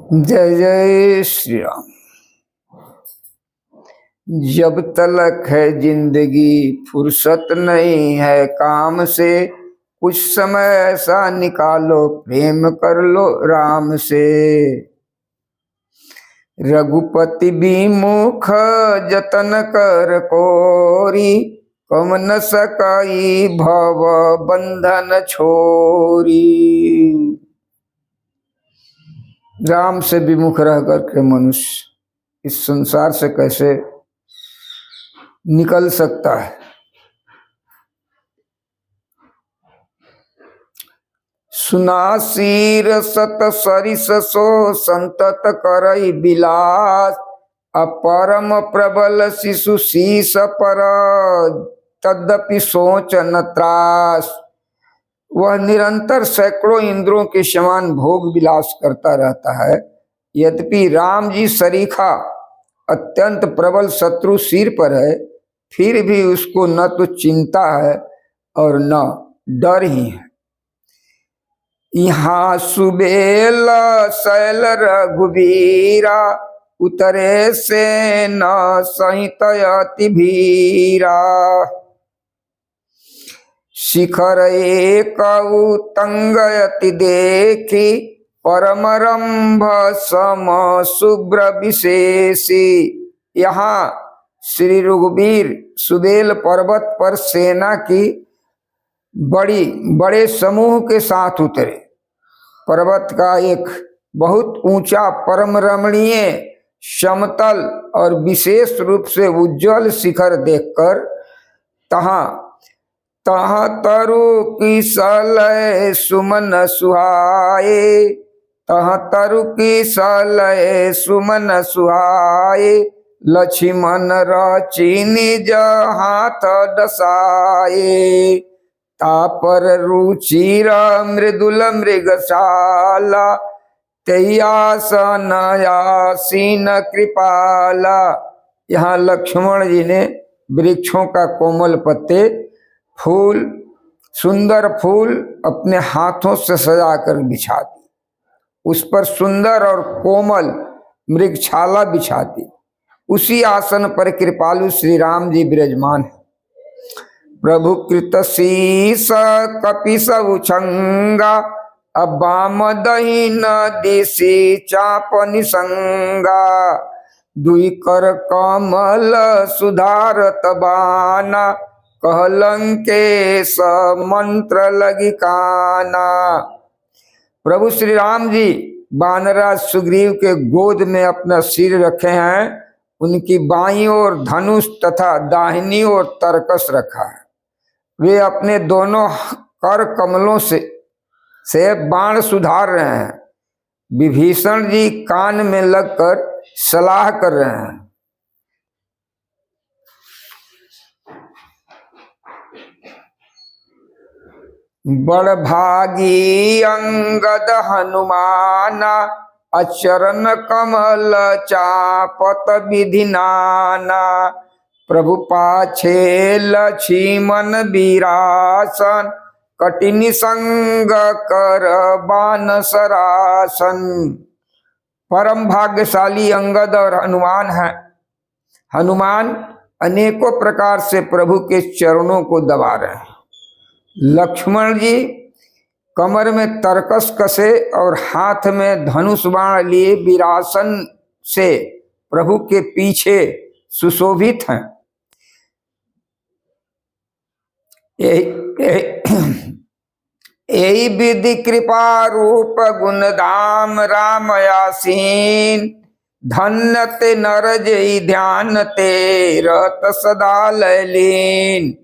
जय जय श्री राम। जब तलक है जिंदगी फुर्सत नहीं है काम से, कुछ समय ऐसा निकालो प्रेम कर लो राम से। रघुपति विमुख जतन कर कोरी, कम न सकाई भव बंधन छोरी। राम से विमुख रह करके मनुष्य इस संसार से कैसे निकल सकता है। सुनासीर सत सरिस सो संतत करई बिलास, अपरम प्रबल शिशु शीस पर तद्यपि सोच न त्रास। वह निरंतर सैकड़ों इंद्रों के समान भोग विलास करता रहता है, यद्यपि राम जी सरीखा अत्यंत प्रबल शत्रु सिर पर है, फिर भी उसको न तो चिंता है और न डर ही है। यहाँ सुबेल शैल रघुबीरा, उतरे से न सहित अति भीरा। शिखर एक उतंगयति देखी, परमरंभ सम शुभ्र विशेषी। यहाँ श्री रघुवीर सुबेल पर्वत पर सेना की बड़े समूह के साथ उतरे। पर्वत का एक बहुत ऊंचा परम रमणीय समतल और विशेष रूप से उज्जवल शिखर देखकर तहाँ तरु की सलय सुमन सुहाए, तहाँ तरु की सलय सुमन सुहाए। लक्ष्मण रचि निज हाथ दसाए, तापर रुचिर मृदुल मृगशाला। तैयासन आसीन कृपाला। यहाँ लक्ष्मण जी ने वृक्षों का कोमल पत्ते फूल सुंदर फूल अपने हाथों से सजाकर बिछा दी, उस पर सुंदर और कोमल मृगशाला बिछा दी। उसी आसन पर कृपालु श्री राम जी विराजमान है। प्रभु कृत शीस कपिस उछंगा, अबाम दहीन दिशि चाप निसंगा। दुई कर कमल सुधारत बाना, कहलंकेश मंत्र लगी काना। प्रभु श्री राम जी वानराज सुग्रीव के गोद में अपना सिर रखे हैं। उनकी बाईं ओर धनुष तथा दाहिनी ओर तरकस रखा है। वे अपने दोनों कर कमलों से बाण सुधार रहे हैं। विभीषण जी कान में लगकर सलाह कर रहे हैं। बड़ भागी अंगद हनुमाना, अचरण कमल चापत विधि नाना। प्रभु पाछे लक्ष्मण विरासन, कटिनि संग कर बान सरासन। परम भाग्यशाली अंगद और हनुमान है। हनुमान अनेकों प्रकार से प्रभु के चरणों को दबा रहे हैं। लक्ष्मण जी कमर में तरकस कसे और हाथ में धनुष बाण लिए विरासन से प्रभु के पीछे सुशोभित हैं। यही विधि कृपा रूप गुण धाम राम आसीन। धन्य ते नर जई ध्यान ते रत सदा लयलीन।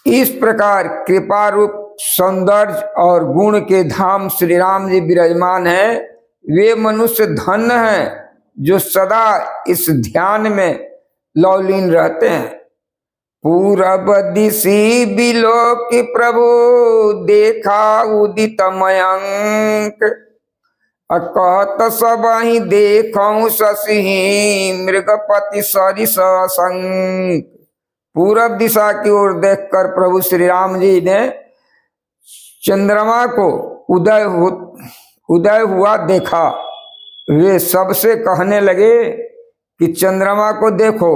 इस प्रकार कृपा रूप सौंदर्य और गुण के धाम श्री राम जी विराजमान है। वे मनुष्य धन्य हैं जो सदा इस ध्यान में लौलीन रहते हैं। पूरब दिशि बिलोक प्रभु, देखा उदित मयंक। कहत सबहि देखऊं शशि, मृगपति सरिस संक। पूरब दिशा की ओर देखकर प्रभु श्री राम जी ने चंद्रमा को उदय हुआ देखा, वे सबसे कहने लगे कि चंद्रमा को देखो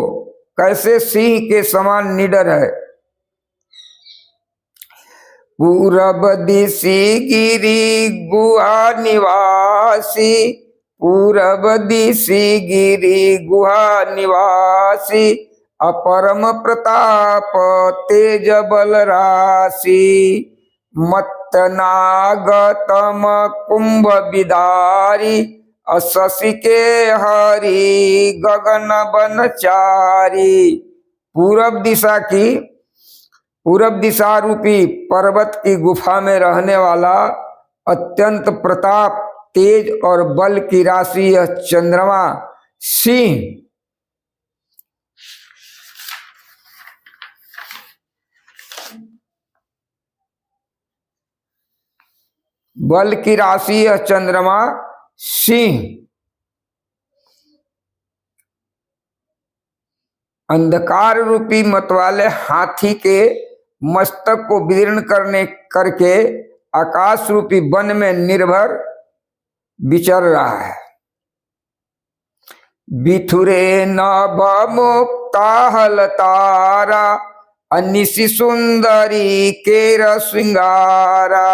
कैसे सिंह के समान निडर है। पूरब दिशि गिरि गुहा निवासी, पूरब दिशि गिरि गुहा निवासी, अपरम प्रताप तेज बल राशि, मत्त नागतम कुंभ विदारी, शशि के हरि गगन बनचारी। पूरब दिशा रूपी पर्वत की गुफा में रहने वाला अत्यंत प्रताप तेज और बल की राशि यह चंद्रमा सिंह बल की राशि यह चंद्रमा सिंह अंधकार रूपी मतवाले हाथी के मस्तक को विदीर्ण करके आकाश रूपी वन में निर्भर विचर रहा है। बिथुरे नभ मुक्ता हलतारा, अनिशि सुंदरी केर श्रृंगारा,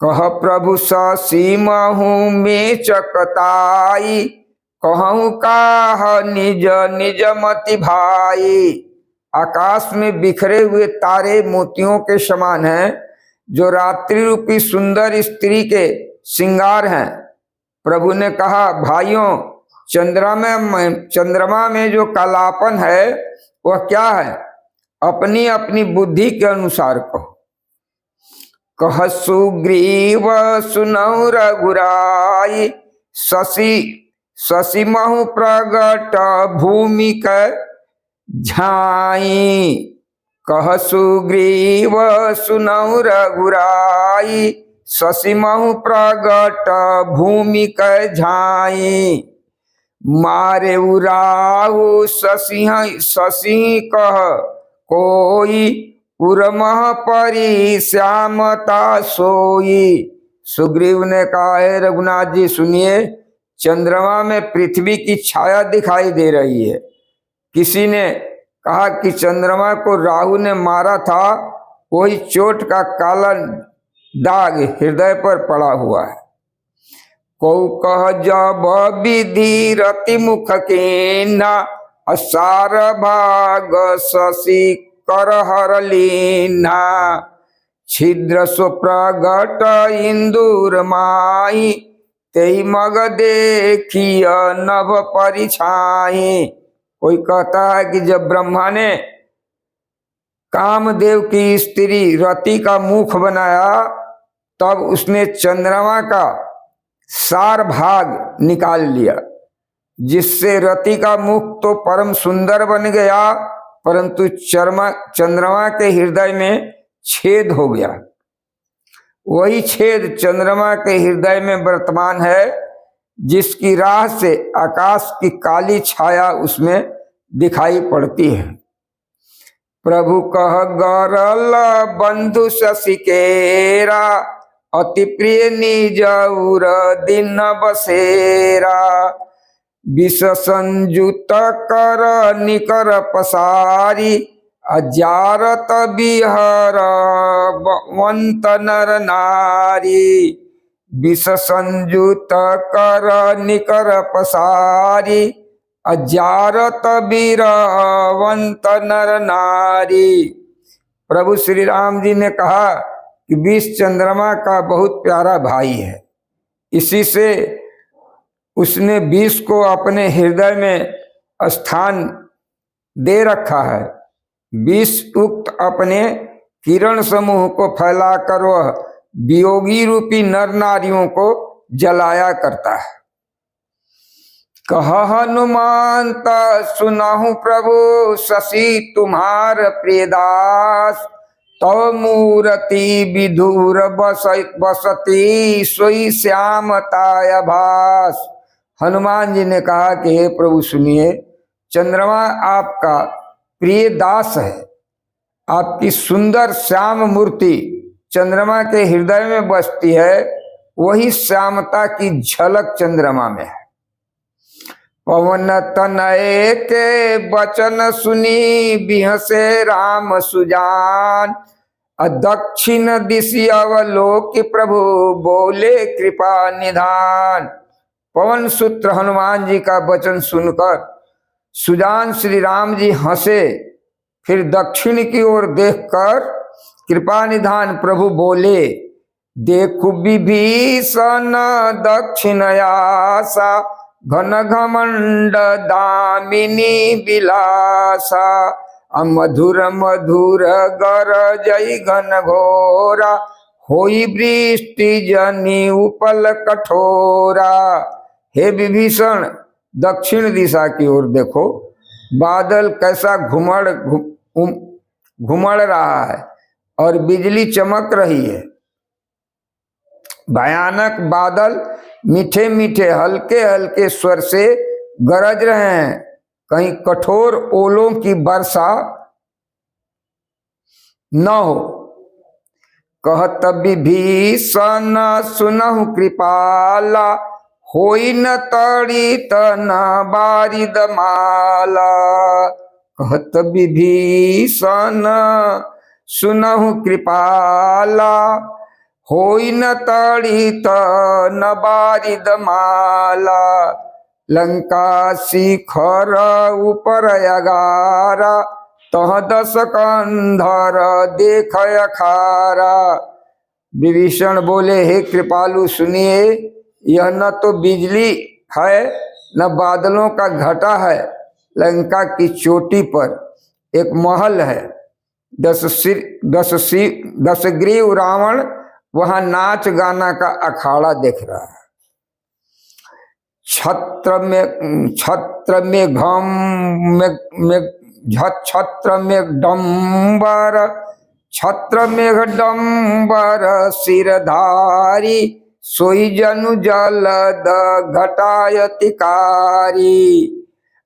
कह प्रभु शशि महु में चकताई, कहूँ काह निज निज मति भाई। आकाश में बिखरे हुए तारे मोतियों के समान हैं, जो रात्रि रूपी सुंदर स्त्री के श्रृंगार हैं। प्रभु ने कहा, भाइयों, चंद्रमा में जो कालापन है वह क्या है? अपनी अपनी बुद्धि के अनुसार कहो। कह सुग्रीव सुनौ रघुराई, शशि महु प्रगट भूमि कै झाई। कह सुग्रीव सुनौ रघुराई, शशि महु प्रगट भूमि कै झाई। मारे उराहु शशि कह कोई, उर्मह परी श्यामता सोई। सुग्रीव ने कहा, हे रघुनाथ जी सुनिए, चंद्रमा में पृथ्वी की छाया दिखाई दे रही है। किसी ने कहा कि चंद्रमा को राहु ने मारा था, वही चोट का काला दाग हृदय पर पड़ा हुआ है। कौ कह जब विधि रति मुख के ना, असार भाग शशि कर हर लीना। छिद्र सो प्रगट इंदुर माही, तेई मग देखिय नभ परिछाई। कोई कहता है कि जब ब्रह्मा ने कामदेव की स्त्री रति का मुख बनाया, तब उसने चंद्रमा का सार भाग निकाल लिया, जिससे रति का मुख तो परम सुंदर बन गया, परंतु चंद्रमा के हृदय में छेद हो गया। वही छेद चंद्रमा के हृदय में वर्तमान है, जिसकी राह से आकाश की काली छाया उसमें दिखाई पड़ती है। प्रभु कह गरल बंधु शशि केरा, अति प्रिय निज उर दिन बसेरा। विष संयुत कर निकर पसारी, अजारत बिहर वंत नर नारी। विष संयुत कर निकर पसारी, अजारत बीरवंत नर नारी। प्रभु श्री राम जी ने कहा कि विष चंद्रमा का बहुत प्यारा भाई है, इसी से उसने विष को अपने हृदय में स्थान दे रखा है। विष उक्त अपने किरण समूह को फैलाकर वह वियोगी रूपी नर नारियों को जलाया करता है। कह हनुमंत सुनहु प्रभु शशि तुम्हार प्रियदास, तो मूर्ति विधुर बसती सोई श्यामताय भास। हनुमान जी ने कहा कि हे प्रभु सुनिए, चंद्रमा आपका प्रिय दास है। आपकी सुंदर श्याम मूर्ति चंद्रमा के हृदय में बसती है, वही श्यामता की झलक चंद्रमा में है। पवन तनय के वचन सुनी बिहसे राम सुजान, दक्षिण दिशि अवलोक प्रभु बोले कृपा निधान। पवन सूत्र हनुमान जी का वचन सुनकर सुजान श्री राम जी हंसे, फिर दक्षिण की ओर देखकर कृपा निधान प्रभु बोले, देखु विभीषण दक्षिण आसा, घन घमंड दामिनी विलासा, मधुर मधुर गरजई घन घोरा, होई वृष्टि जनि उपल कठोरा। हे विभीषण, दक्षिण दिशा की ओर देखो, बादल कैसा घुमड़ रहा है और बिजली चमक रही है। भयानक बादल मीठे मीठे हल्के हल्के स्वर से गरज रहे हैं, कहीं कठोर ओलों की वर्षा न हो। कहत विभीषण सुनहु कृपाला, होई न तड़ित न बारिद माला। कहत विभीषण सुनहु कृपाला, होई न तड़ित न बारिद माला। लंका शिखर ऊपर अगारा, तह दस कंधर देख अखारा। विभीषण बोले, हे कृपालु सुनिए, यह न तो बिजली है न बादलों का घटा है। लंका की चोटी पर एक महल है, 10 ग्रीव रावण वहां नाच गाना का अखाड़ा देख रहा है। छत्र में डम्बर सिरधारी, सोई जनु जलद घटायतिकारी।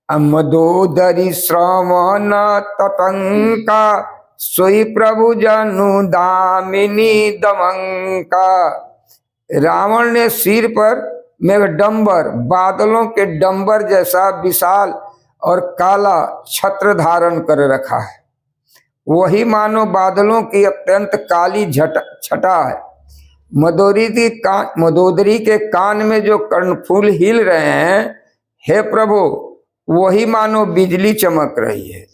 मदोदरी श्रवण तटंका, सोई प्रभु जनु दामिनी दमंका। रावण ने सिर पर मेघडंबर, बादलों के डंबर जैसा विशाल और काला छत्र धारण कर रखा है। वही मानो बादलों की अत्यंत काली छटा है। मदोदरी के कान में जो कर्णफूल हिल रहे हैं, हे प्रभु, वही मानो बिजली चमक रही है।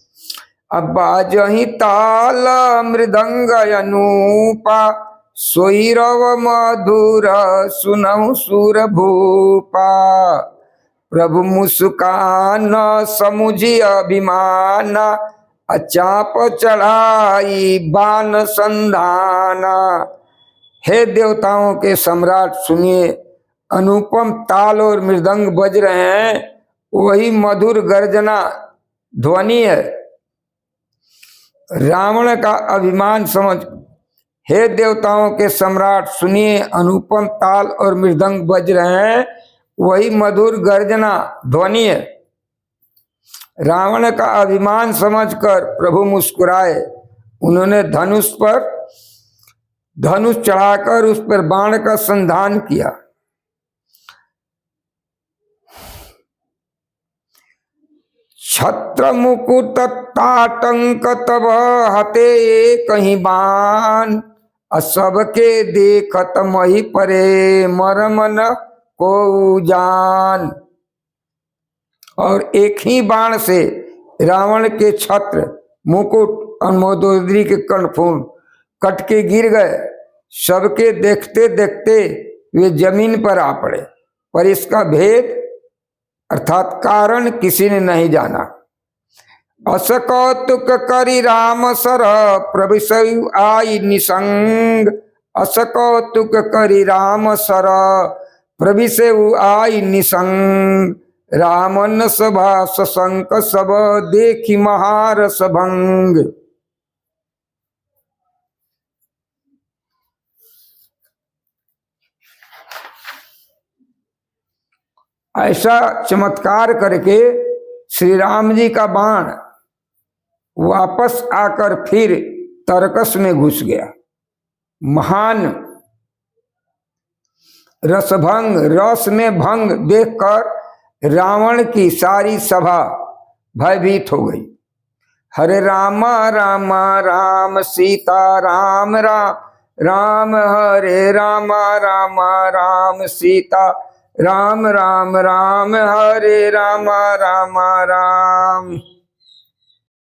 अब बाजहि ताल मृदंग अनूपा, सोई रव मधुर सुनहु सुर भूपा। प्रभु मुस्कान समुझि अभिमान, अचाप चढ़ाई बान संधाना। हे देवताओं के सम्राट सुनिए, अनुपम ताल और मृदंग बज रहे हैं, वही मधुर गर्जना ध्वनि है। रावण का अभिमान समझ, हे देवताओं के सम्राट सुनिए, अनुपम ताल और मृदंग बज रहे हैं, वही मधुर गर्जना ध्वनि है। रावण का अभिमान समझकर प्रभु मुस्कुराए। उन्होंने धनुष चढ़ाकर उस पर बाण का संधान किया। छत्र मुकुट ताटंक तब हते कहीं बाण, सबके देखत मही परे मरमन को जान। और एक ही बाण से रावण के छत्र, मुकुट और मदोदरी के कर्णफूल कट के गिर गए। सबके देखते देखते वे जमीन पर आ पड़े, पर इसका भेद अर्थात कारण किसी ने नहीं जाना। अस कौतुक करि राम सर, प्रभु आई निसंग। अस कौतुक करि राम सर, प्रभु आई निसंग। रामन सभा सशंक सब, देखी महारस भंग। ऐसा चमत्कार करके श्री राम जी का बाण वापस आकर फिर तरकस में घुस गया। महान रसभंग, रस में भंग देखकर रावण की सारी सभा भयभीत हो गई। हरे रामा रामा राम सीता राम राम राम, हरे रामा रामा राम सीता राम राम राम, हरे रामा रामा राम।